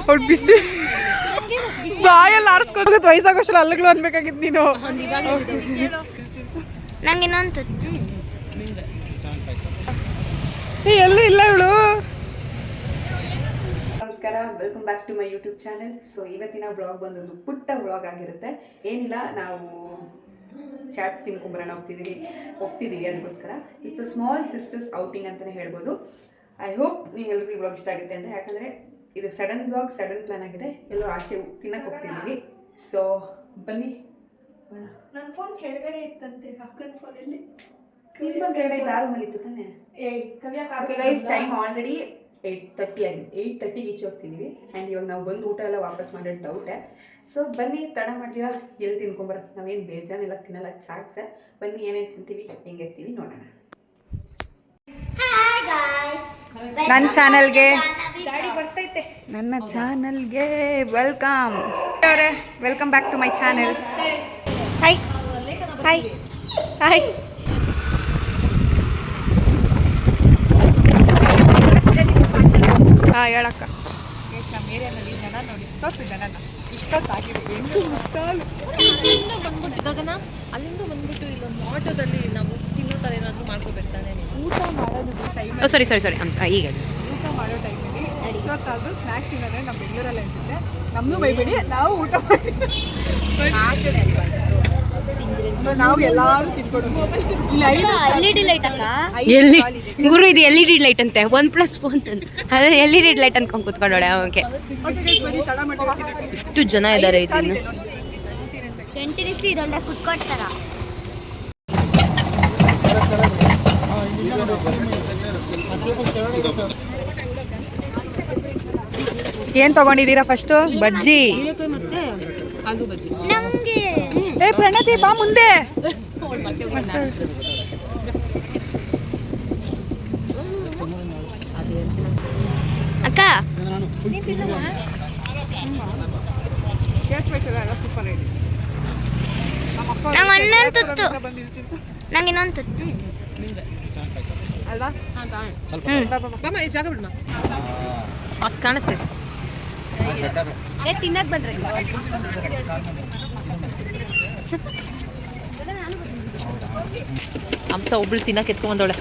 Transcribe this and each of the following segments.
ಅವ್ಳು ಬಿಸಿ ಬಾಯಲ್ಲಿ ಆರಿಸ್ಕೋದು ವಯಸ್ಸಾಗೋಷ್ಟಲ್ಲ ಅಲ್ಲಿಗಳು ಅನ್ಬೇಕಾಗಿತ್ತು ನೀನು. ನಂಗೆ ಇನ್ನೊಂದು ಎಲ್ಲೂ ಇಲ್ಲ ಇವಳು. ನಮಸ್ಕಾರ, welcome back to my YouTube channel. So ಇವತ್ತಿನ ವ್ಲಾಗ್ ಬಂದೊಂದು ಪುಟ್ಟ ವ್ಲಾಗ್ ಆಗಿರುತ್ತೆ. ಏನಿಲ್ಲ, ನಾವು ಚಾಟ್ಸ್ ತಿನ್ಕೊಂಬರೋಣ ಹೋಗ್ತಿದ್ದೀವಿ ಅದಕ್ಕೋಸ್ಕರ. It's a small sisters outing ಅಂತಲೇ ಹೇಳ್ಬೋದು. ಐ ಹೋಪ್ ನೀವೆಲ್ಲರಿಗೂ ಈ ವ್ಲಾಗ್ ಇಷ್ಟ ಆಗುತ್ತೆ ಅಂತ. ಯಾಕಂದರೆ ಇದು ಸಡನ್ ವ್ಲಾಗ್, ಸಡನ್ ಪ್ಲಾನ್ ಆಗಿದೆ. ಎಲ್ಲರೂ ಆಚೆ ತಿನ್ನಕ್ಕೆ ಹೋಗ್ತಿದ್ದೀವಿ. ಸೊ ಬನ್ನಿ. ನನ್ನ ಫೋನ್ ಕೆಳಗಡೆ ಇತ್ತಂತೆ, ಅಕ್ಕನ ಫೋನಲ್ಲಿ. ನಿಮ್ಮ ಫೋನ್ ಕೆಳಗಡೆ ಇತ್ತು, ಯಾರು ಮಲಿತ್ತು ತಾನೆ. ಗೈಸ್, ಟೈಮ್ ಆಲ್ರೆಡಿ 8:30 ಆಗಿದೆ. 8:30ಗೆ ಈಚೆ ಹೋಗ್ತಿದ್ದೀವಿ. ಆ್ಯಂಡ್ ಇವಾಗ ನಾವು ಬಂದು ಊಟ ಎಲ್ಲ ವಾಪಸ್ ಮಾಡೋದು ಡೌಟೇ. ಸೊ ಬನ್ನಿ, ತಡ ಮಾಡ್ತೀರಾ, ಎಲ್ಲಿ ತಿನ್ಕೊಂಬರ. ನಾವೇನು ಬೇಜಾನೆಲ್ಲ ತಿನ್ನಲ್ಲ, ಚಾಟ್ಸೆ. ಬನ್ನಿ, ಏನೇನು ತಿಂತೀವಿ, ಹೆಂಗೆ ಇರ್ತೀವಿ ನೋಡೋಣ. ನನ್ನ ಚಾನಲ್ಗೆ welcome. Welcome back to my channel. Hi hi hi. ಹಾಂ, ಹೇಳಕ್ಕ. ನಮ್ಮ ಏರಿಯಾದಲ್ಲಿ ಜನ ನೋಡಿ, ತೋರಿಸಿ ಜನನ ಇಷ್ಟೊತ್ತಾಗಿದೆ. ಅಲ್ಲಿಂದ ಬಂದ್ಬಿಟ್ಟು ಇಲ್ಲೊಂದು ಆಟೋದಲ್ಲಿ ನಾವು ತಿನ್ನೋ ಥರ ಏನಾದರೂ ಮಾಡ್ಕೋಬೇಕಾನೆ. ಊಟ ಮಾಡೋದು ಟೈಮ್, ಸರಿ ಈಗ ಊಟ ಮಾಡೋ ಟೈಮಲ್ಲಿ ಇಷ್ಟೊತ್ತಾದರೂ ಸ್ನ್ಯಾಕ್ಸ್ ತಿನ್ನೋದ್ರೆ ನಮ್ಮ ಬೆಂಗಳೂರಲ್ಲಿ ಅನ್ಸುತ್ತೆ. ನಮ್ಮನ್ನು ಬೈಬೇಡಿ, ನಾವು ಊಟ ಮಾಡ್ತೀವಿ. ನಾವು ಎಲ್ಲರೂ ತಿನ್ಕೊಂಡು ಗುರು, ಇದು LED ಲೈಟ್ ಅಂತೆ. 1+1 ಅದೇ LED ಲೈಟ್ ಅನ್ಕೊಂಡು ಕೂತ್ಕೊಂಡೋಳೆ. ಓಕೆ, ಇಷ್ಟು ಜನ ಇದ್ದಾರೆ. ಇದನ್ನು ಇದೊಳ್ಳೆ ಫುಡ್ ಕೋರ್ಟ್ ಥರ. ಏನು ತಗೊಂಡಿದ್ದೀರಾ ಫಸ್ಟು? ಬಜ್ಜಿ. ನಂಗೆ ಏ ಪ್ರಣತಿ, ಬಾ ಮುಂದೆ. ಅಕ್ಕ, ನಂಗೆ ಇನ್ನೊಂದು ತುತ್ತು. ನಂಗೆ ಇನ್ನೊಂದು ತುತ್ತು ಅಲ್ವಾ? ಅಷ್ಟು ಕಾಣಿಸ್ತೈತೆ. ತಿನ್ನಕ್ ಬನ್ರಿ. ಹಂಸ ಒಬ್ಳು ತಿನ್ನಕ್ಕೆ ಎತ್ಕೊಂಡ್ಬಂದವಳೆ.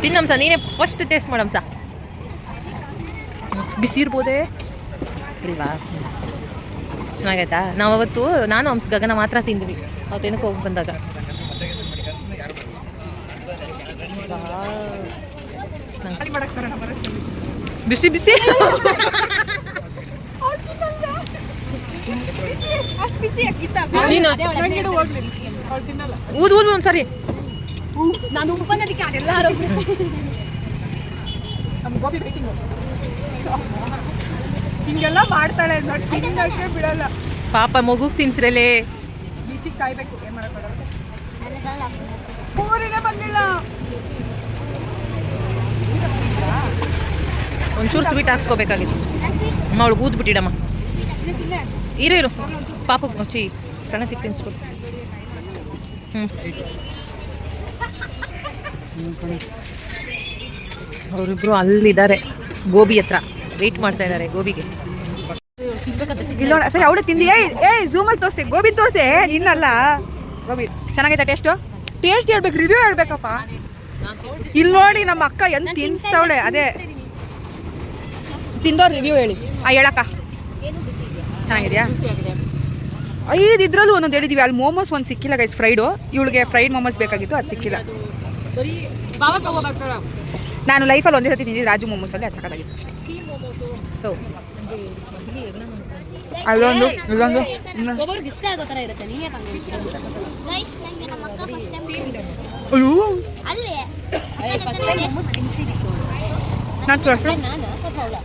ತಿನ್ನಂಸ, ನೀನೇ ಫಸ್ಟ್ ಟೇಸ್ಟ್ ಮಾಡಂಸ. ಬಿಸಿ ಇರ್ಬೋದೇ ಇಲ್ವಾ? ಚೆನ್ನಾಗೈತಾ? ನಾವು ಅವತ್ತು ನಾನು ಹಂಸ ಗಗನ ಮಾತ್ರ ತಿಂದ್ವಿ ಅವತ್ತೇನಕ್ಕೆ ಹೋಗಿ ಬಂದಾಗ. ಬಿಸಿ ಬಿಸಿ ಊದು ಒಂದ್ಸರಿ. ನಾನು ಉಪ್ಪನ್ನದಕ್ಕೆ ಅದೆಲ್ಲ ಹಿಂಗೆಲ್ಲ ಮಾಡ್ತಾಳೆ, ತಿನ್ನಕ್ಕೆ ಬಿಡಲ್ಲ. ಪಾಪ ಮಗುಗೆ ತಿನ್ಸ್ರಲೇ. ಬಿಸಿ ಕಾಯ್ಬೇಕು, ಏನು ಮಾಡೋಕ್ಕಾಗಲ್ಲ. ಊರಿನ ಬಂದಿಲ್ಲ. ಒಂಚೂರು ಸ್ವೀಟ್ ಹಾಕ್ಸ್ಕೋಬೇಕಾಗಿತ್ತು. ಅಮ್ಮ ಅವಳು ಊದ್ ಬಿಟ್ಟಿಡಮ್ಮ. ಇರು ಪಾಪ ಚಿ ಕಣತಿಗೆ ತಿನ್ಸ್ಕೊಡು. ಅವರಿಬ್ರು ಅಲ್ಲಿದ್ದಾರೆ, ಗೋಬಿ ಹತ್ರ ವೆಯ್ಟ್ ಮಾಡ್ತಾ ಇದ್ದಾರೆ ಗೋಬಿಗೆ. ಇಲ್ಲ ಸರಿ, ಅವಳು ತಿಂದಿ. ಝೂಮಲ್ಲಿ ತೋರಿಸಿ, ಗೋಬಿ ತೋರಿಸಿ. ನಿನ್ನಲ್ಲ ಗೋಬಿ ಚೆನ್ನಾಗೈತೆ. ಟೇಸ್ಟ್ ಹೇಳ್ಬೇಕು, ರಿವ್ಯೂ ಹೇಳ್ಬೇಕಪ್ಪ. ಇಲ್ಲಿ ನೋಡಿ ನಮ್ಮ ಅಕ್ಕ ಎಂತ ತಿನ್ಸ್ತಾವಳೆ. ಅದೇ ತಿಂದವ್ರು ರಿವ್ಯೂ ಹೇಳಿ. ಹೇಳಕ್ಕ, ಚೆನ್ನಾಗಿದೆಯಾ? 5 ಇದ್ರಲ್ಲೂ ಒಂದೊಂದು ಹೇಳಿದೀವಿ. ಅಲ್ಲಿ ಮೋಮೋಸ್ ಒಂದು ಸಿಕ್ಕಿಲ್ಲ ಗೈಸ್, ಫ್ರೈಡು. ಇವಳಿಗೆ ಫ್ರೈಡ್ ಮೋಮೋಸ್ ಬೇಕಾಗಿತ್ತು, ಅದು ಸಿಕ್ಕಿಲ್ಲ. ನಾನು ಲೈಫಲ್ಲಿ ಒಂದೇ ಸತಿ ತಿಂದಿದ್ದು ರಾಜು ಮೋಮೋಸಲ್ಲಿ, ಅದು ಸಕ್ಕತ್ತಾಗಿತ್ತು. ಸೊ ಅಲ್ಲೊಂದು ಇಲ್ಲೊಂದು ಇಷ್ಟ ಆಗೋ ಥರ ಇರುತ್ತೆ.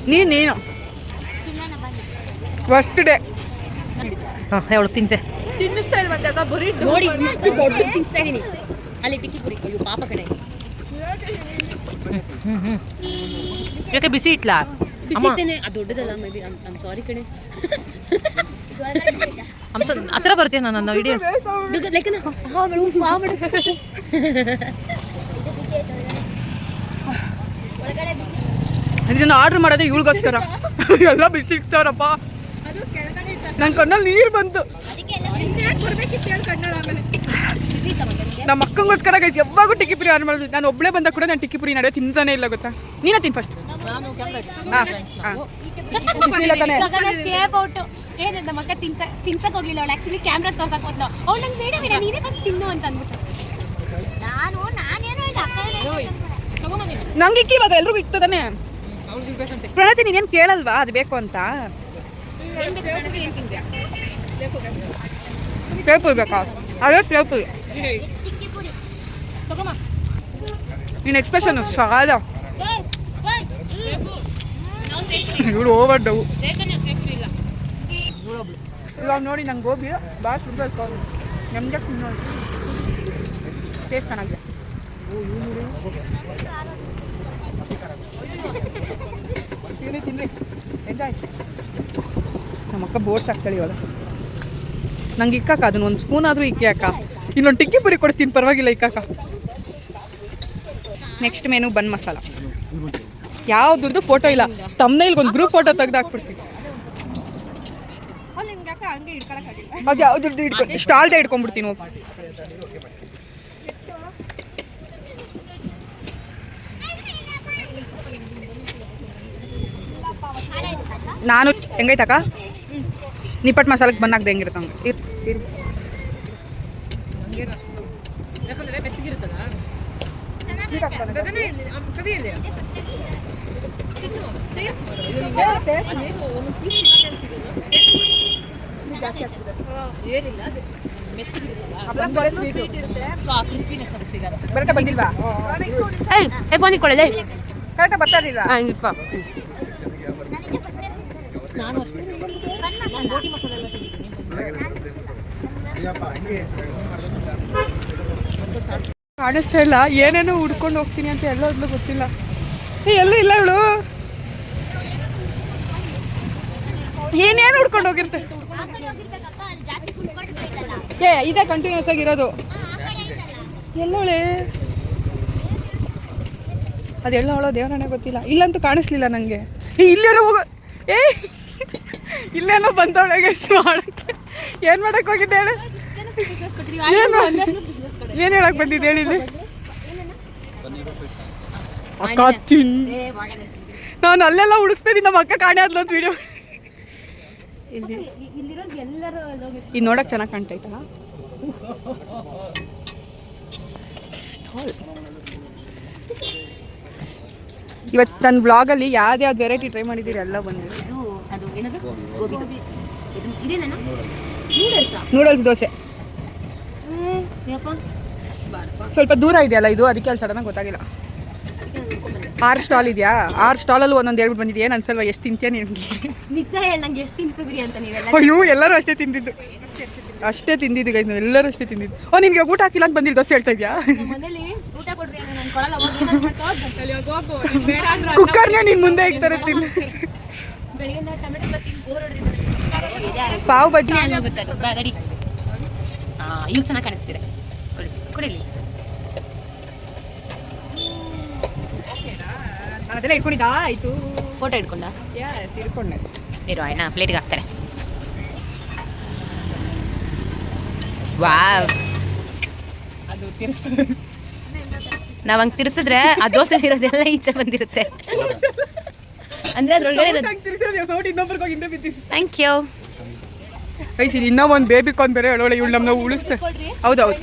ನೀನು ಫಸ್ಟ್ ಡೇ ಅವಳು ತಿನ್ಸೆ. ತಿನ್ನಿಸ್ತಾ ಇಲ್ಲ ಮತ್ತೆ ಅಕ್ಕ, ಬರೀ ನೋಡಿ ದೊಡ್ಡ ತಿನ್ನಿಸ್ತಾ ಇದ್ದೀನಿ. ಅಲ್ಲಿ ಟಿಕ್ಕಿ ಪುರಿ. ಅಯ್ಯೋ ಪಾಪ ಕಡೆ. ಯಾಕೆ ಬಿಸಿ ಇಟ್ಲಾ? ಬಿಸಿ ಇಟ್ಟೇನೆ, ಅದು ದೊಡ್ಡದಲ್ಲ. ಮೇ ಬಿ ಐಮ್ ಸಾರಿ ಕಡೆ. ಹಂಸ ಹತ್ರ ಬರ್ತೀಯ ನಾನು ಇಡೀ ಲೆಕ್ಕನ ಇದನ್ನು ಆರ್ಡ್ರ್ ಮಾಡೋದೇ ಇವಳಿಗೋಸ್ಕರ. ಎಲ್ಲ ಬಿಸಿ ಸಿಗ್ತಾರಪ್ಪ. ನನ್ನ ಕಣ್ಣಲ್ಲಿ ನೀರು ಬಂತು. ನಮ್ಮ ಅಕ್ಕಂಗೋಸ್ಕರ ಗೈಸ್ ಯಾವಾಗೂ ಟಿಕ್ಕಿ ಪುರಿ ಆರ್ಡರ್ ಮಾಡೋದು. ನಾನು ಒಬ್ಬಳೇ ಬಂದಾಗ ಕೂಡ ನಾನು ಟಿಕ್ಕಿ ಪುರಿ ನಡೆಯೋ ತಿಂತಾನೆ ಇಲ್ಲ ಗೊತ್ತಾ. ನೀನೇ ತಿನ್ ಫಸ್ಟ್. ನಮ್ಮಕ್ಕ ತಿನ್ಸಕ್ ಹೋಗ್ಲಿಲ್ಲ ಅವಳು ಆಕ್ಚುಲಿ ಕ್ಯಾಮ್ರಾ ತೋರ್ಸಕ್ ಹೋದ್ಲು. ಅವ್ಳು ನಂಗೆ ಬೇಡ ಬೇಡ ನೀನೇ ಫಸ್ಟ್ ತಿನ್ನು ಅಂತ ಅಂದ್ಬಿಟ್ಟು ನಂಗೆ ಇಕ್ಕಿ ಇವಾಗ ಎಲ್ರಿಗೂ ಇಕ್ತದಾನೆ. ಪ್ರಣತಿ ನೀನೇನು ಕೇಳಲ್ವಾ ಅದು ಬೇಕು ಅಂತ? ಸೇಪು ಬೇಕಾ? ಅದೇ ಸೇಪು. ನಿನ್ನ ಎಕ್ಸ್ಪ್ರೆಷನ್ ಸಾಲ ಇವಳು ಓವರ್ ಡವು. ಇವಾಗ ನೋಡಿ ನಂಗೆ ಗೋಬಿ ಭಾಳ ಸುಂದರ ನಮಗೆ ನೋಡಿ ಟೇಸ್ಟ್ ಚೆನ್ನಾಗಿದೆ. ತಿನ್ನಿ ಎಂಜಾಯ್. ನಮ್ಮಕ್ಕ ಬೋರ್ಡ್ಸ್ ಹಾಕ್ತಾಳೆ ಇವಾಗ. ನಂಗೆ ಇಕ್ಕಾಕ ಅದನ್ನ ಒಂದು ಸ್ಪೂನ್ ಆದರೂ ಇಕ್ಕಿ ಅಕ್ಕ. ಇನ್ನೊಂದು ಟಿಕ್ಕಿ ಪುರಿ ಕೊಡಿಸ್ತೀನಿ ಪರವಾಗಿಲ್ಲ ಇಕ್ಕಾಕ. ನೆಕ್ಸ್ಟ್ ಮೆನು ಬನ್ ಮಸಾಲ. ಯಾವುದ್ರದ್ದು ಫೋಟೋ ಇಲ್ಲ. ತಮ್ಮನೇಲಿ ಒಂದು ಗ್ರೂಪ್ ಫೋಟೋ ತೆಗೆದು ಹಾಕ್ಬಿಡ್ತೀನಿ. ಅದು ಯಾವುದ್ರದ್ದು ಇಟ್ಕೊಂಡು ಸ್ಟಾಲ್ದೇ ಇಟ್ಕೊಂಡ್ಬಿಡ್ತೀನಿ. ನಾನು ಹೆಂಗೈತಕ್ಕ ನಿಪ್ಪಟ್ಟು ಮಸಾಲಕ್ಕೆ ಬಂದಾಗ್ದೆ ಹೆಂಗಿರುತ್ತೆ ಹಂಗೆ ಬರಟ ಬಂದಿಲ್ವಾ? ಫೋನ್ ಇಟ್ಕೊಳ್ಳೆ. ಕರೆಕ್ಟಾಗಿ ಬರ್ತಾ ಇರಲಿಲ್ವಾ? ನಾನು ಅಷ್ಟೇ ನಾನು ರೋಟಿ ಮಸಾಲೆ ಎಲ್ಲ ಕಾಣಿಸ್ತಾ ಇಲ್ಲ. ಏನೇನೋ ಹುಡ್ಕೊಂಡು ಹೋಗ್ತೀನಿ ಅಂತ ಎಲ್ಲೋದ್ಲು ಗೊತ್ತಿಲ್ಲ. ಎಲ್ಲೂ ಇಲ್ಲ ಇವಳು. ಏನೇನು ಹುಡ್ಕೊಂಡು ಹೋಗಿರ್ತೆ. ಇದೇ ಕಂಟಿನ್ಯೂಸ್ ಆಗಿರೋದು. ಎಲ್ಲೋಳೆ ಅದೆಲ್ಲ ಅವಳೋ ದೇವರನೇ ಗೊತ್ತಿಲ್ಲ. ಇಲ್ಲಂತೂ ಕಾಣಿಸ್ಲಿಲ್ಲ ನನಗೆ. ಇಲ್ಲೇನೋ ಹೋಗೋ ಇಲ್ಲೇನೋ ಬಂದವಳೆ ಮಾಡಕ್ಕೆ. ಏನು ಮಾಡಕ್ಕೆ ಹೋಗಿದ್ದೆ ಹೇಳು? ಏನು ಹೇಳಕ್ ಬಂದಿದ್ದೆ ಹೇಳಿ? ಅಕ್ಕ ನಾನು ಅಲ್ಲೆಲ್ಲ ಹುಡುಕ್ತಿದ್ದೀನಿ. ನಮ್ಮ ಅಕ್ಕ ಕಾಣೆ ಆದ್ಲು ಅಂತ ವಿಡಿಯೋ. ಇದು ನೋಡಕ್ ಚೆನ್ನಾಗಿ ಕಾಣ್ತೈತಲ್ಲ. ಇವತ್ತು ನನ್ನ ಬ್ಲಾಗಲ್ಲಿ ಯಾವ್ದು ವೆರೈಟಿ ಟ್ರೈ ಮಾಡಿದ್ದೀರಿ ಎಲ್ಲ ಬಂದಿದೆ. ನೂಡಲ್ಸ್ ದೋಸೆ ಸ್ವಲ್ಪ ದೂರ ಇದೆಯಲ್ಲ ಇದು, ಅದಕ್ಕೆ ಅಲ್ಲಿ ಸಡನ್ನಾಗಿ ಗೊತ್ತಾಗಿಲ್ಲ. 6 ಸ್ಟಾಲ್ ಇದೆಯಾ? 6 ಸ್ಟಾಲಲ್ಲೂ ಒಂದೊಂದು ಹೇಳ್ಬಿಟ್ಟು ಬಂದಿದ್ದೆ. ಏನು ಅನ್ಸಲ್ವಾ? ಎಷ್ಟು ತಿಂತೀಯ ನಿಮಗೆ? ನಿಜ ಹೇಳಿ ನಂಗೆ ಎಷ್ಟು ತಿನ್ಸಿದ್ರಿ ಅಂತ ನೀವೆಲ್ಲ. ಅಯ್ಯೋ ಎಲ್ಲರೂ ಅಷ್ಟೇ ತಿಂದಿದ್ದು ಗೈಸ್. ನಾವು ಎಲ್ಲರೂ ಅಷ್ಟೇ ತಿಂದಿದ್ದು. ನಿಮಗೆ ಊಟ ಹಾಕಿಲ್ಲ ಅಂತ ಬಂದಿಲ್ಲ ದೋಸೆ ಹೇಳ್ತಾ ಇದೆಯಾ? ಮನೇಲಿ ಊಟ ಕೊಡ್ರಿ ನಾನು ಕೊಡಲ್ಲ. ಕುಕ್ಕರ್ನೇ ನಿನ್ನ ಮುಂದೆ ಇಕ್ತಾರೆ ತಿನ್ನು. ಬೆಳಗ್ಗೆ ಟೊಮೆಟೊ ಬರ್ತೀನಿ ಪಾವ್ ಬಜ್ಜಿ ರೆಡಿ. ಈಗ ಚೆನ್ನಾಗಿ ಕಾಣಿಸ್ತೀರ. ಕುಡಿಲಿ. ಅದೆಲ್ಲ ಇಟ್ಕೊಂಡಿದ್ದ ಆಯ್ತು. ಫೋಟೋ ಇಟ್ಕೊಂಡ ಇಟ್ಕೊಂಡೆ ಇರೋ ಅಣ್ಣ ಪ್ಲೇಟ್ಗೆ ಹಾಕ್ತಾರೆ. ವಾವ್, ಅದು ನಾವು ಹಂಗೆ ತಿರ್ಸಿದ್ರೆ ಆ ದೋಸೆ ಇರೋದೆಲ್ಲ ಈಚೆ ಬಂದಿರುತ್ತೆ. ಅಂದ್ರೆ ಅದ್ರೊಳಗಡೆ ಥ್ಯಾಂಕ್ ಯು. ಕೈಸಿ ಇನ್ನೂ ಒಂದು ಬೇಬಿ ಕಾನ್ ಬೇರೆ ಒಳಗಡೆ ಇವಳು ನಮ್ಮನ್ನ ಉಳಿಸ್ತೆ. ಹೌದೌದು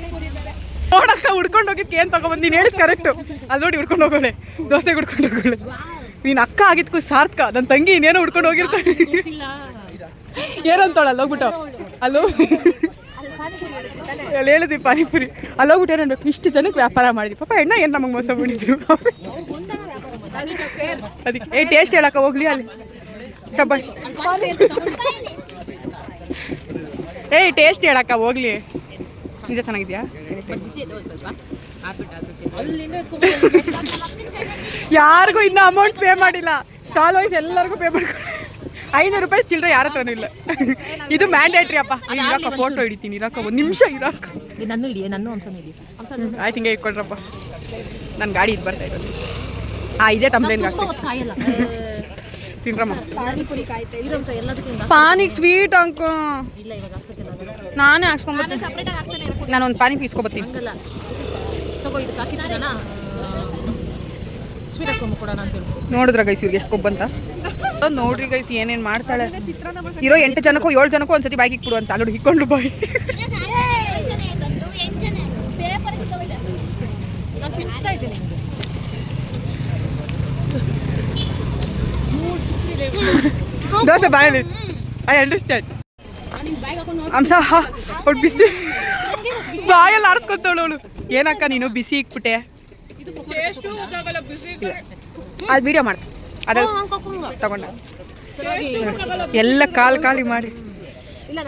ನೋಡಕ್ಕ ಹುಡ್ಕೊಂಡು ಹೋಗಿದ್ಕೆ ಏನು ತಗೊಬಂದು ನೀನು ಹೇಳಿದ್ ಕರೆಕ್ಟು. ಅಲ್ಲಿ ನೋಡಿ ಹುಡ್ಕೊಂಡು ಹೋಗೋಳೆ ದೋಸೆ ಹುಡ್ಕೊಂಡು ಹೋಗೋಳೆ. ನೀನು ಅಕ್ಕ ಆಗಿದ್ಕು ಸಾರ್ಥಕ. ನನ್ನ ತಂಗಿ ಇನ್ನೇನೋ ಹುಡ್ಕೊಂಡು ಹೋಗಿರ್ತಾಳೆ. ಏನಂತಾಳಲ್ಲ ಹೋಗ್ಬಿಟ್ಟು ಅಲ್ಲೋ ಅಲ್ಲಿ ಹೇಳಿದ್ವಿ ಪಾನಿಪುರಿ. ಅಲ್ಲಿ ಹೋಗ್ಬಿಟ್ಟು ಏನನ್ಬೇಕು ಇಷ್ಟು ಜನಕ್ಕೆ ವ್ಯಾಪಾರ ಮಾಡಿದ್ವಿ. ಪಾಪ ಎಣ್ಣ ಏನು ನಮಗೆ ಮೋಸ ಮಾಡಿದ್ರು. ಅದಕ್ಕೆ ಟೇಸ್ಟ್ ಹೇಳಕ್ಕ ಹೋಗ್ಲಿ ಅಲ್ಲಿ ಶಬಾಷ್. ಟೇಸ್ಟ್ ಹೇಳಕ್ಕ ಹೋಗ್ಲಿ. ನಿಜ ಚೆನ್ನಾಗಿದ್ಯಾ? ಯಾರಿಗೂ ಇನ್ನೂ ಅಮೌಂಟ್ ಪೇ ಮಾಡಿಲ್ಲ. ಸ್ಟಾಲ್ ವೈಸ್ ಎಲ್ಲರಿಗೂ ಪೇ ಮಾಡ್ಕೊಂಡು 500 ರೂಪಾಯಿ ಚಿಲ್ಲರೆ ಯಾರ ಹತ್ರನೂ ಇಲ್ಲ. ಇದು ಮ್ಯಾಂಡೇಟ್ರಿ ಅಪ್ಪ. ಇರಾಕ ಫೋಟೋ ಹಿಡಿತೀನಿ. ಇರಾಕ 1 ನಿಮಿಷ ಇರಾಕ. ನನ್ನ ಹಿಡಿಯ ನನ್ನ ಅಂಶ ಹಿಡಿಯ. ಆಯ್ತು ಹಿಂಗೆ ಇಟ್ಕೊಳ್ರಪ್ಪ. ನನ್ನ ಗಾಡಿ ಇದು ಬರ್ತಾ ಇರೋದು. ಇದೇ ತಂಬ್ಲೇನ್ ತುಂಬ ಹೊತ್ತು ಕಾಯಲ್ಲ ತಿನ್ರಮ್ಮ. ಪಾನಿಪುರಿ ಕಾಯ್ತಾ ಇರೋಂಶ ಎಲ್ಲದಕ್ಕೂ ಪಾನಿಗೆ ಸ್ವೀಟ್ ಅಂಕು ಇಲ್ಲ ಇವಾಗ ಹಾಕ್ಸಕ್ಕೆಲ್ಲ ನಾನೇ ಹಾಕ್ಸ್ಕೊಂಡ್ಬರ್ತೀನಿ. ಸಪ್ರೇಟಾಗಿ ಹಾಕ್ಸೋಣ ನಾನೊಂದು ಪಾನಿ ಇಸ್ಕೊಬರ್ತೀನಿ. ಹಂಗಲ್ಲ ತಗೋ ಇದು ಹಾಕಿದ್ದಾನ ಸ್ವೀಟ್ ಹಾಕೊಂಬ ಕೊಡೋಣ ಅಂತ ಹೇಳಿ. ನೋಡಿದ್ರ ಗೈಸ್ ಇವ್ರಿಗೆ ಎಷ್ಟು ಕೊಬ್ಬಂತ ನೋಡ್ರಿ ಗೈಸ್ ಏನೇನು ಮಾಡ್ತಾಳೆ. ಇರೋ 8 ಜನಕ್ಕೂ 7 ಜನಕ್ಕೂ ಒಂದ್ಸತಿ ಬಾಯಿಗೆ ಇಕ್ಬಿಡು ಅಂತ ಅಲ್ಲೋಡಿ ಹಿಕ್ಕೊಂಡ್ರು ಬಾಯಿ. ನಾನು ತಿನ್ನಿಸ್ತಾ ಇದ್ದೀನಿ ದೋಸೆ ಬಾಯಲ್ಲಿ ಐ ಅಂಡರ್ಸ್ಟ್ಯಾಂಡ್. ಅಂಶ ಅವಳು ಬಿಸಿ ಬಾಯಲ್ಲಿ ಆರಿಸ್ಕೊತಾವಳು ಅವಳು. ಏನಕ್ಕ ನೀನು ಬಿಸಿ ಇಕ್ಬಿಟ್ಟೆ ಅದು ವಿಡಿಯೋ ಮಾಡು ಅದ್ರಲ್ಲಿ ತಗೊಂಡ ಎಲ್ಲ ಖಾಲಿ ಮಾಡಿ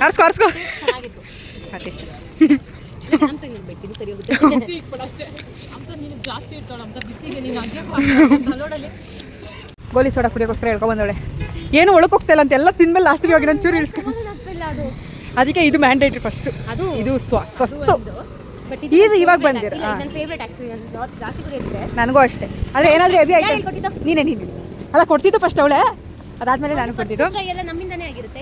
ಆರಿಸ್ಕೊ ಚೆನ್ನಾಗಿತ್ತು ಅಟೇಶ್. ಇರ್ಬೇಕು ಸರಿ ಹೋಗುತ್ತೆ ಜಾಸ್ತಿ ಇರ್ತಾಳೆ ಅಂಶ ಬಿಸಿಗೆ ನೀನು ಹಂಗೆ ಗೋಲಿ ಸೋಡಾ ಕುಡಿಯೋಕ್ಕೋಸ್ಕರ ಹೇಳ್ಕೊಂಬಂದವಳೆ. ಏನು ಒಳಗೆ ಹೋಗ್ತಾಯಿಲ್ಲ ಅಂತ ಎಲ್ಲ ತಿಂದ್ಮೇಲೆ ಲಾಸ್ಟಿಗೆ ಹೋಗಿ ನಾನು ಚೂರು ಇಳಿಸ್ಕೊಂಡು ಅದಕ್ಕೆ ಇದು ಮ್ಯಾಂಡೇಟ್ರಿ ಫಸ್ಟು. ಅದು ಇದು ಸ್ವಸ್ತು ಇದು ಇವಾಗ ಬಂದಿರ. ನನ್ನ ಫೇವ್ರೇಟ್ ಆ್ಯಕ್ಚುಲಿ ನಾನು ಜಾಸ್ತಿ ಕುಡಿಯೋದಿದೆ. ನನಗೂ ಅಷ್ಟೇ. ಆದರೆ ಏನಾದರೂ ಹೆವಿ ಐಟಮ್ ನೀನೇ ಅಲ್ಲ ಕೊಡ್ತಿದ್ದು ಫಸ್ಟ್ ಅವಳೆ, ಅದಾದಮೇಲೆ ನಾನು ಕೊಡ್ತಿದ್ದು. ಫ್ರೈ ಎಲ್ಲ ನಮ್ಮಿಂದನೇ ಆಗಿರುತ್ತೆ.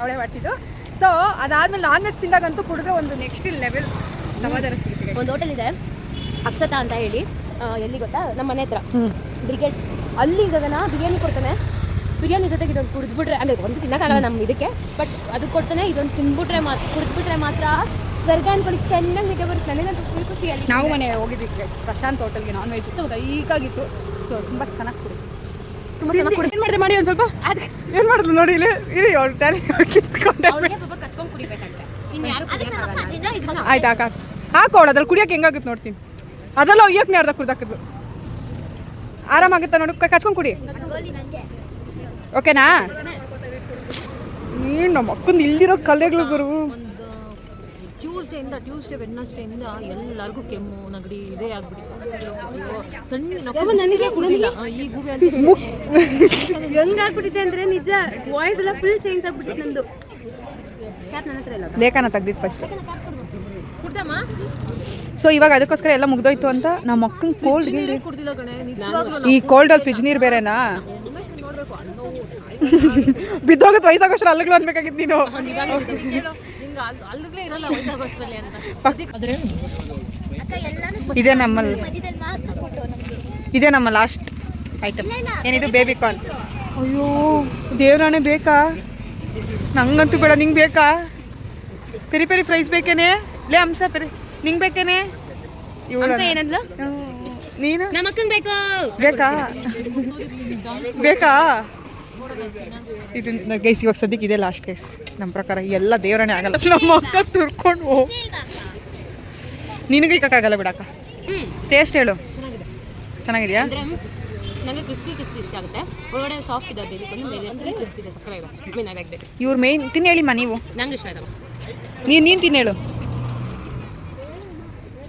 ಅವಳೇ ಮಾಡ್ತಿದ್ದು. ಸೊ ಅದಾದಮೇಲೆ ನಾನ್ ವೆಜ್ ತಿಂದಾಗಂತೂ ಕುಡಿದ್ರೆ ಒಂದು ನೆಕ್ಸ್ಟ್ ಲೆವೆಲ್ ಸಮಾಧಾನ ಸಿಗುತ್ತೆ. ಒಂದು ಹೋಟೆಲ್ ಇದೆ ಅಕ್ಷತಾ ಅಂತ ಹೇಳಿ, ಎಲ್ಲಿ ಗೊತ್ತಾ, ನಮ್ಮ ಮನೆ ಹತ್ರ ಬ್ರಿಗೇಡ್. ಅಲ್ಲಿ ಗಗನ ಬಿರಿಯಾನಿ ಕೊಡ್ತಾನೆ. ಬಿರಿಯಾನಿ ಜೊತೆಗೆ ಇದೊಂದು ಕುಡಿದ್ಬಿಟ್ರೆ ಅಂದರೆ ಒಂದು ತಿನ್ನೋಕ್ಕಾಗಲ್ಲ ನಮ್ಮ ಇದಕ್ಕೆ, ಬಟ್ ಅದು ಕೊಡ್ತಾನೆ. ಇದೊಂದು ತಿಂದ್ಬಿಟ್ರೆ ಕುಡಿದ್ಬಿಟ್ರೆ ಮಾತ್ರ ಸ್ವರ್ಗ ಅನ್ಕೊಂಡು ಚೆನ್ನಾಗಿ ನಿದ್ದೆ ಬರುತ್ತೆ. ನನಗಂತೂ ಫುಲ್ ಖುಷಿಯಾಗಿ. ನಾವು ಮನೆ ಹೋಗಿದ್ವಿ ಪ್ರಶಾಂತ್ ಹೋಟೆಲ್ಗೆ, ನಾನ್ ವೆಜ್ ಸೈಕಾಗಿತ್ತು. ಸೊ ತುಂಬ ಚೆನ್ನಾಗಿ ಕುಡಿ, ತುಂಬ ಚೆನ್ನಾಗಿ ಕುಡಿ. ಏನು ಮಾಡಿದೆ ಮಾಡಿ ಒಂದು ಸ್ವಲ್ಪ ಏನು ಮಾಡಿದ್ಲು ನೋಡಿ ಇಲ್ಲಿ ಇರಿ ಅವಳು ಟ್ಯಾಲಿ ಕಿತ್ಕೊಂಡೆ. ಅವಳಿಗೆ ಪಾಪ ಕಚ್ಕೊಂಡು ಕುಡಿಬೇಕಂತೆ. ಇನ್ನು ಯಾರು ಕುಡಿಯೋಕ್ಕಾಗಲ್ಲ. ಆಯ್ತು ಹಾಕೋಳು ಅದ್ರಲ್ಲಿ ಕುಡಿಯೋಕೆ ಹೆಂಗಾಗುತ್ತೆ ನೋಡ್ತೀನಿ. ಅದೆಲ್ಲ ಒಯ್ಯಕ್ಕೆ ಅರ್ಧ ಕುಡ್ದಾಕಿದ್ಲು ಆರಾಮಾಗುತ್ತಾ ನೋಡು. ಕಚ್ಕೊಂಡು ಕುಡಿ ಓಕೆನಾ. ಏನು ನಮ್ಮ ಅಕ್ಕಂದು ಇಲ್ದಿರೋ ಕಲೆಗಳು ಗುರು. ಒಂದು ಟ್ಯೂಸ್ಡೇ ವೆಡ್ನಸ್ಡೇಯಿಂದ ಎಲ್ಲರಿಗೂ ಕೆಮ್ಮು ನೆಗಡಿ ಇದೇ ಆಗ್ಬಿಟ್ಟು ನನಗೆ ಕುಡಿದಿಲ್ಲ ಈ ಗೂಬೆ ಅಂತ ಹೆಂಗಾಗ್ಬಿಟ್ಟಿದೆ ಅಂದರೆ ನಿಜ ವಾಯ್ಸ್ ಎಲ್ಲ ಫುಲ್ ಚೇಂಜ್ ಆಗ್ಬಿಟ್ಟಿತ್ತು ನಂದು. ಕ್ಯಾಪ್ ನನ್ನ ಹತ್ರ ಇಲ್ಲ, ಲೇಖನ ತೆಗ್ದಿದ್ದು ಫಸ್ಟ್. ಕುಡ್ದಮ್ಮ. ಸೊ ಇವಾಗ ಅದಕ್ಕೋಸ್ಕರ ಎಲ್ಲ ಮುಗ್ದೋಯ್ತು ಅಂತ ನಮ್ಮ ಅಕ್ಕನ ಕೋಲ್ಡ್ ಕುಡ್ದಿಲ್ಲ ಕಣೆ ನಿಜವಾಗ್ಲೂ. ಈ ಕೋಲ್ಡಲ್ಲಿ ಫ್ರಿಜ್ ನೀರು ಬೇರೆನಾ ನೋಡ್ಬೇಕು ಅನ್ನೋ ಬಿದ್ದೋಗುತ್ತೆ. ವಯಸ್ಸಾಗೋಷ್ಟು ಅಲ್ಲಿಗಳು ಅನ್ಬೇಕಾಗಿತ್ತು ನೀನು. ಅಲ್ಲಿಗೆ ಇರಲ್ಲ ವಯಸ್ಸಾಗೋಷ್ಟರಲ್ಲಿ ಅಂತ. ಇದೇ ನಮ್ಮ ಲಾಸ್ಟ್ ಐಟಮ್. ಏನಿದು ಬೇಬಿ ಕಾರ್ನ್. ಅಯ್ಯೋ ದೇವ್ರಾಣೆ ಬೇಕಾ? ನಂಗಂತೂ ಬೇಡ. ನಿಂಗೆ ಬೇಕಾ? ಪೆರಿ ಪೆರಿ ಫ್ರೈಸ್ ಬೇಕೇನೆ? ಲೇ ಅಂಶ ಪೆರಿ ನಿಂಗೆ ಬೇಕೇನೆ? ಏನಂದ್ಲು? ನೀನು ನಮ್ಮ ಅಕ್ಕಂಗೆ ಬೇಕು. ಬೇಕಾ? ಇದು ಗೈಸ್ ಇವಾಗ ಸದ್ಯಕ್ಕೆ ಇದೆ ಲಾಸ್ಟ್ ಗೈಸ್. ನಮ್ಮ ಪ್ರಕಾರ ಎಲ್ಲ ದೇವರಣೆ ಆಗಲ್ಲ. ನಮ್ಮ ಅಕ್ಕ ತುರ್ಕೊಂಡು ನಿನಗೆ ಇಕ್ಕಾಗಲ್ಲ ಬಿಡಕ್ಕ. ಟೇಸ್ಟ್ ಹೇಳು. ಚೆನ್ನಾಗಿದೆಯಾ? ನನಗೆ ಕ್ರಿಸ್ಪಿ ಇಷ್ಟ ಆಗುತ್ತೆ. ಒಳಗಡೆ ಸಾಫ್ಟ್ ಇದೆ ಬೇಬಿ ಕಾರ್ನ್, ಮೇಲೆ ಅಂದರೆ ಕ್ರಿಸ್ಪಿ ಇದೆ. ಸಕ್ಕರೆ ಇದೆ. Mean I like that. ಇವ್ರ ಮೇನ್ ತಿನ್ನು ಹೇಳಿಮ್ಮ ನೀವು. ನಂಗೆ ಇಷ್ಟ ಆಯ್ತು. ನೀನು ತಿನ್ನು ಹೇಳು.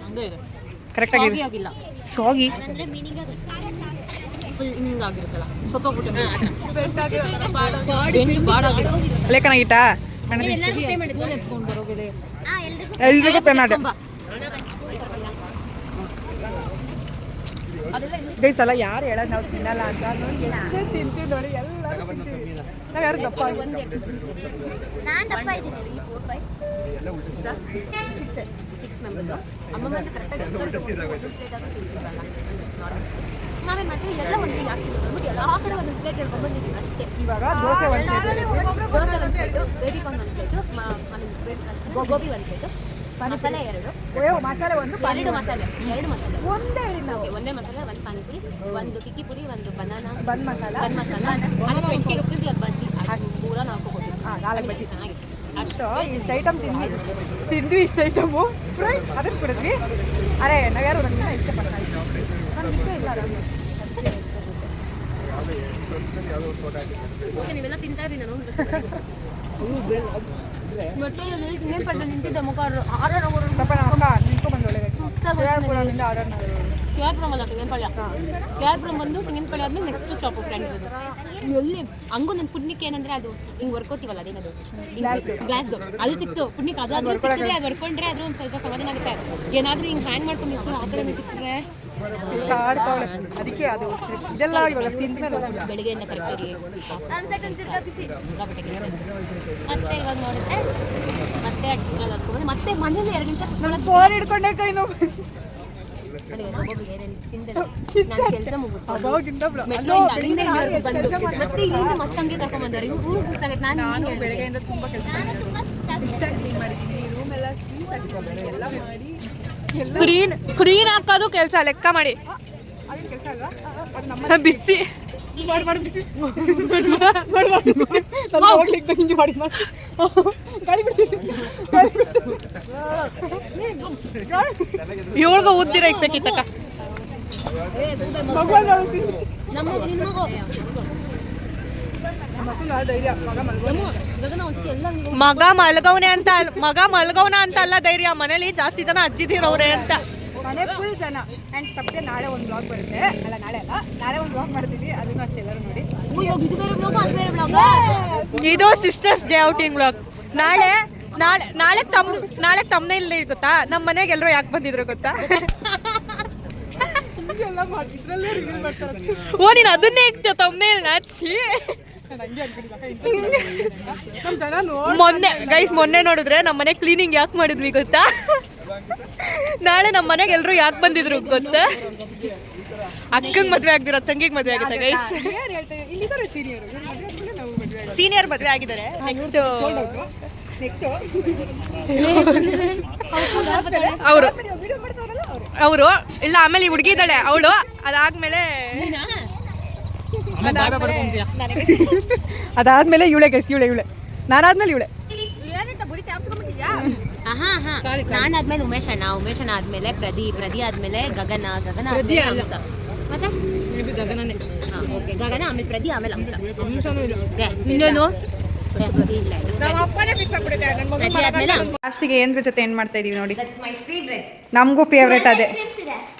ಹಂಗೆ ಇದೆ ಕರೆಕ್ಟಾಗಿ ಆಗಿಲ್ಲ. ಸಾಗಿ ಫುಲ್ ಹಿಂಗಾಗಿರುತ್ತಲ್ಲ ಸತ್ತೋಗ್ಬಿಟ್ಟು ಬೆಂಡು ಬಾಡಾಗಿದೆ. ಲೇಖನ ಇಟ್ಟಾ ಎತ್ಕೊಂಡು ಬರೋಗಿದೆ. ಎಲ್ರಿಗೂ ಪೇ ಮಾಡಿ ಗೈಸ್. ಅಲ್ಲ ಯಾರು ಹೇಳೋದು ನಾವು ತಿನ್ನಲ್ಲ ಅಂತ. ನೋಡಿ ಎಷ್ಟೇ ತಿಂತೀವಿ ನೋಡಿ, ಎಲ್ಲರೂ ತಿಂತೀವಿ. ನಾವು ಯಾರು ದಪ್ಪ ಸಿಕ್ಸ್ ಮೆಂಬರ್ಸು ಅಮ್ಮ ಮಾತ್ರ ಕರೆಕ್ಟಾಗಿ ನಾವೇನು ಮಾಡ್ತೀವಿ ಎಲ್ಲ ಒಂದು ಹಾಕ್ತಿದ್ವಿ. ಎಲ್ಲ ಕಡೆ ಒಂದು ಪ್ಲೇಟ್ ಹೇಳ್ಕೊಂಡು ಬಂದಿದ್ದೀವಿ ಅಷ್ಟೇ. ಇವಾಗ ದೋಸೆ ಒಂದು ಪ್ಲೇಟು, ಬೇಬಿ ಕಾರ್ನ್ ಒಂದು ಪ್ಲೇಟು, ಗೋಬಿ ಒಂದು ಪ್ಲೇಟು, ಮಸಾಲೆ 2, ಮಸಾಲೆ ಒಂದು, 2 ಮಸಾಲೆ ಒಂದೇ ಹೇಳಿ ನಾವು. ಒಂದೇ ಮಸಾಲೆ, ಒಂದು ಪಾನಿಪುರಿ, ಒಂದು ಟಿಕ್ಕಿ ಪುರಿ, ಒಂದು ಬನಾನಾ ಬಂದ್ ಮಸಾಲ, ಅದು 20 ರೂಪೀಸ್ಗೆ ಬಜ್ಜಿ. ಅದು ಪೂರ ನಾವು ಕೊಟ್ಟಿದ್ವಿ. 4 ಬಜ್ಜಿ ಚೆನ್ನಾಗಿತ್ತು. ಅಷ್ಟು ಇಷ್ಟು ಐಟಮ್ ತಿಂದ್ವಿ. ಇಷ್ಟು ಐಟಮು ಅದಕ್ಕೆ ಬಿಡಿದ್ವಿ. ಅರೆ ನಾವ್ಯಾರು ನನಗೆ ಇಷ್ಟಪಡ್ತಾ ಇದ್ದೀವಿ. ನನಗೆ ಇಷ್ಟ ಇಲ್ಲ ಅದು. ಓಕೆ ನೀವೆಲ್ಲ ತಿಂತಾರ್ರಿ. ನಾನು ಮೆಟ್ರೋದಲ್ಲಿ ಸಿಂಗೇಪಟ್ಟೆ ನಿಂತಿದ್ದೆ ಮುಖ ಪಾಪ ನಮ್ಮ ಅಕ್ಕ ನಿಂತ್ಕೊಂಡು ಬಂದು ಒಳ್ಳೆ ಸುಸ್ತಾಗಿ ಆರ್ಡರ್ KRಪುರಂ ಅಲ್ಲ ಸಿಂಗನಪಾಳ್ಯ. KRಪುರಂ ಬಂದು ಸಿಂಗನಪಾಳ್ಯ ಆದ್ಮೇಲೆ ನೆಕ್ಸ್ಟ್ ಸ್ಟಾಪ್ ಫ್ರೆಂಡ್ಸ್ ಅದು. ಎಲ್ಲಿ ಹಂಗೂ ನನ್ನ ಪುಣ್ಯಕ್ಕೆ ಏನಂದ್ರೆ ಅದು ಹಿಂಗೆ ವರ್ಕೋತೀವಲ್ಲ ಅದೇನದು ಗ್ಲಾಸ್ದು ಅಲ್ಲಿ ಸಿಕ್ತು ಪುಣ್ಯಕ್ಕೆ ಅದಾದ್ರೂ ಸಿಕ್ಕಿದ್ರೆ ಅದು ವರ್ಕೊಂಡ್ರೆ ಆದ್ರೂ ಒಂದು ಸ್ವಲ್ಪ ಸಮಾಧಾನ ಆಗುತ್ತೆ. ಏನಾದ್ರೂ ಹಿಂಗೆ ಹ್ಯಾಂಗ್ ಮಾಡ್ಕೊಂಡು ಆ ಕಡೆ ಸಿಕ್ಕಿದ್ರೆ ಅದಕ್ಕೆ ಅದು ಇದೆಲ್ಲ ಇವಾಗ ಬೆಳಿಗ್ಗೆಯಿಂದ ಕರೆಕ್ಟಾಗಿ ಮತ್ತೆ ಇವಾಗ ನೋಡಿದ್ರೆ ಮತ್ತೆ ಅಡ್ಕೊಂಡು ಮತ್ತೆ ಮನೇಲಿ 2 ನಿಮಿಷ ಫೋನ್ ಹಿಡ್ಕೊಂಡೆ ಕೈ ನೋವು. ನಾನು ಕೆಲಸ ಮುಗಿಸ್ಕೊಂಡು ಮೆಟ್ರೋಯಿಂದ ಅಲ್ಲಿಂದ ಇಲ್ಲಿವರೆಗೂ ಬಂದು ಮತ್ತೆ ಇಲ್ಲಿಂದ ಮತ್ತಂಗೆ ಕರ್ಕೊಂಡ್ ಬಂದವ್ರು ಇವ್ರು ಸುಸ್ತಾಗೈತೆ. ನಾನು ಬೆಳಗ್ಗೆಯಿಂದ ತುಂಬಾ ಕೆಲಸ ಸ್ಕ್ರೀನ್ ಹಾಕೋದು ಕೆಲಸ ಲೆಕ್ಕ ಮಾಡಿ ಅದೇನು ಕೆಲಸ ಅಲ್ವಾ? ಬಿಸಿ ಮಾಡಿ ಬಿಸಿ ಹೋಗ್ಲಿಕ್ಕೆ ಹಿಂಗೆ ಮಾಡಿ ಗಾಳಿ ಬಿಡ್ತೀವಿ. ಇವ್ರಿಗೂ ಉದ್ದಿರ ಇಕ್ಬೇಕಿತ್ತಕ್ಕ. ನಮ್ಮ ನಿನ್ಮಗು ಮಗ ಮಲ್ಗೌನ ಅಂತ ಅಲ್ಲ ಧೈರ್ಯ. ಮನೇಲಿ ಜಾಸ್ತಿ ಜನ ಅಜ್ಜಿದಿರವ್ರೆ ಅಂತ. ಮನೆ ಫುಲ್ ಜನ. ಆ್ಯಂಡ್ ತಪ್ಪದೆ ನಾಳೆ ಒಂದು ಬ್ಲಾಗ್ ಬರುತ್ತೆ. ಅಲ್ಲ ನಾಳೆ ಅಲ್ಲ, ನಾಳೆ ಒಂದು ಬ್ಲಾಗ್ ಮಾಡ್ತೀವಿ. ಅದನ್ನು ಅಷ್ಟೇ ಎಲ್ಲರೂ ನೋಡಿ. ಇದು ಬೇರೆ ಬ್ಲಾಗ್ ಅದು ಬೇರೆ ಬ್ಲಾಗ್. ಇದು ಸಿಸ್ಟರ್ಸ್ ಡೇ ಔಟಿಂಗ್ ಬ್ಲಾಗ್. ನಾಳೆ ತಮ್ಮನೇಲ್ ಗೊತ್ತಾ ನಮ್ಮ ಮನೆಗೆ ಎಲ್ಲರೂ ಯಾಕೆ ಬಂದಿದ್ರು ಗೊತ್ತಾ? ಓ ನೀನು ಅದನ್ನೇ ಇಕ್ತೀಯ ತಮ್ಮನೇಲ್ ನಾಚಿ. ಮೊನ್ನೆ ನೋಡಿದ್ರೆ ನಮ್ಮ ಮನೆ ಕ್ಲೀನಿಂಗ್ ಯಾಕೆ ಮಾಡಿದ್ವಿ ಗೊತ್ತಾ? ನಾಳೆ ನಮ್ಮ ಮನೆಗೆ ಎಲ್ಲರೂ ಯಾಕೆ ಬಂದಿದ್ರು ಗೊತ್ತಾ? ಅಕ್ಕಂಗೆ ಮದುವೆ ಆಗ್ದಿರೋ ತಂಗಿಗೆ ಮದುವೆ ಆಗುತ್ತೆ ಗೈಸ್. ಸೀನಿಯರ್ ಮದುವೆ ಆಗಿದ್ದಾರೆ. ಅವರು ಇಲ್ಲ ಆಮೇಲೆ ಈ ಹುಡುಗಿ ಇದ್ದಾಳೆ ಅವಳು. ಅದಾದ್ಮೇಲೆ ಇವಳೆ ಗೈಸ್. ಇವಳೆ ನಾನಾದ್ಮೇಲೆ ಇವಳೆ. ನಾನಾದ್ಮೇಲೆ ಉಮೇಶ್ ಅಣ್ಣ ಆದ್ಮೇಲೆ ಪ್ರದಿ ಆದ್ಮೇಲೆ ಗಗನ ಆದ್ಮೇಲೆ ಹಂಸ. ಮತ್ತೆ ಗಗನ ಆಮೇಲೆ ಪ್ರದಿ ಆಮೇಲೆ ಹಂಸ. ಇನ್ನೇನು ಪ್ರದಿ ಇಲ್ಲ ಲಾಸ್ಟಿಗೆ ಏನ್ರ ಜೊತೆ ಏನ್ ಮಾಡ್ತಾ ಇದೀವಿ ನೋಡಿ. ನಮಗೂ ಫೇವ್ರೇಟ್ ಅದೇ.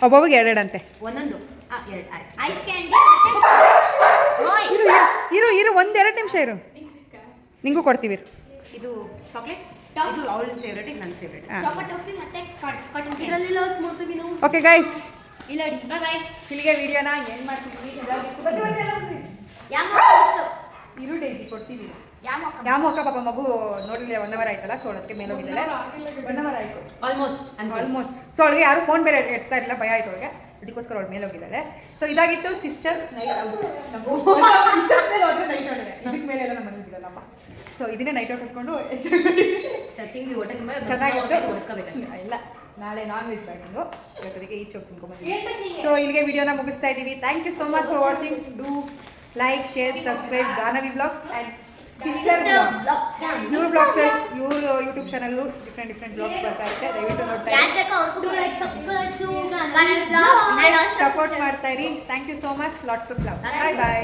ಒಬ್ಬೊಬ್ರಿಗೆ 2 ಅಂತೆ. ಒಂದೊಂದು ಇರು 1-2 ನಿಮಿಷ ಇರು. ನಿಂಗೂ ಕೊಡ್ತೀವಿ. ಇದು ಚಾಕ್ಲೇಟ್. ಇದು ಅವಳ ಫೇವ್ರೇಟ್, ನನ್ನ ಫೇವ್ರೇಟ್. ಓಕೆ ಗೈಸ್, ಇಲ್ಲ ಬಾಯ್. ಇಲ್ಲಿಗೆ ವಿಡಿಯೋನ ಏನು ಮಾಡ್ತಿದ್ವಿ. ಇರು ಡೈಲಿ ಕೊಡ್ತೀವಿ. ಯಾಮೋಕ ಪಾಪ ಮಗು ನೋಡಿಲ್ಲ 1 ಅವರ್ ಆಯ್ತಲ್ಲ. ಸೊ ಅದಕ್ಕೆ ಮೇಲೆ ಹೋಗಿದ್ದಾಳೆ. 1 ಅವರ್ ಆಯ್ತು ಆಲ್ಮೋಸ್ಟ್. ಸೊ ಅವಳಿಗೆ ಯಾರು ಫೋನ್ ಬೇರೆ ಎಡ್ತಾ ಇರಲಿಲ್ಲ, ಭಯ ಆಯ್ತು ಅವಳಿಗೆ. ಅದಕ್ಕೋಸ್ಕರ ಅವಳು ಮೇಲೆ ಹೋಗಿದ್ದಾಳೆ. ಸೊ ಇದಾಗಿತ್ತು ಸಿಸ್ಟರ್ಸ್ ನೈಟ್. ಇದಕ್ಕೆ ಮೇಲೆ ಎಲ್ಲ ನಮ್ಮ ಮನೇಲಿದ್ದಲ್ಲಪ್ಪ. ಸೊ ಇದನ್ನೇ ನೈಟ್ ಔಟ್ ಹಾಕೊಂಡು ಇಲ್ಲ, ನಾಳೆ ನಾನ್ ವೆಜ್ ಬ್ಯಾಟಿಂಗು. ಇವತ್ತಿಗೆ ಈಚೆ ಹೋಗಿ ತಿನ್ಕೊಂಡ್ಬಂದಿದ್ದೀವಿ. ಸೊ ಇಲ್ಲಿಗೆ ವಿಡಿಯೋನ ಮುಗಿಸ್ತಾ ಇದ್ದೀವಿ. Thank you so much for watching. Do like, share, subscribe Ganavi vlogs and sister vlogs. ಇವ್ರ ಬ್ಲಾಗ್ಸ್ ಇವ್ರ ಯೂಟ್ಯೂಬ್ ಚಾನಲ್ಲು ಡಿಫ್ರೆಂಟ್ ಬ್ಲಾಗ್ಸ್ ಬರ್ತಾ ಇರುತ್ತೆ. ದಯವಿಟ್ಟು ನೋಡ್ತಾ ಇರಿ. ಸಪೋರ್ಟ್ ಮಾಡ್ತಾ ಇರಿ. Thank you so much. Lots of love. Bye bye.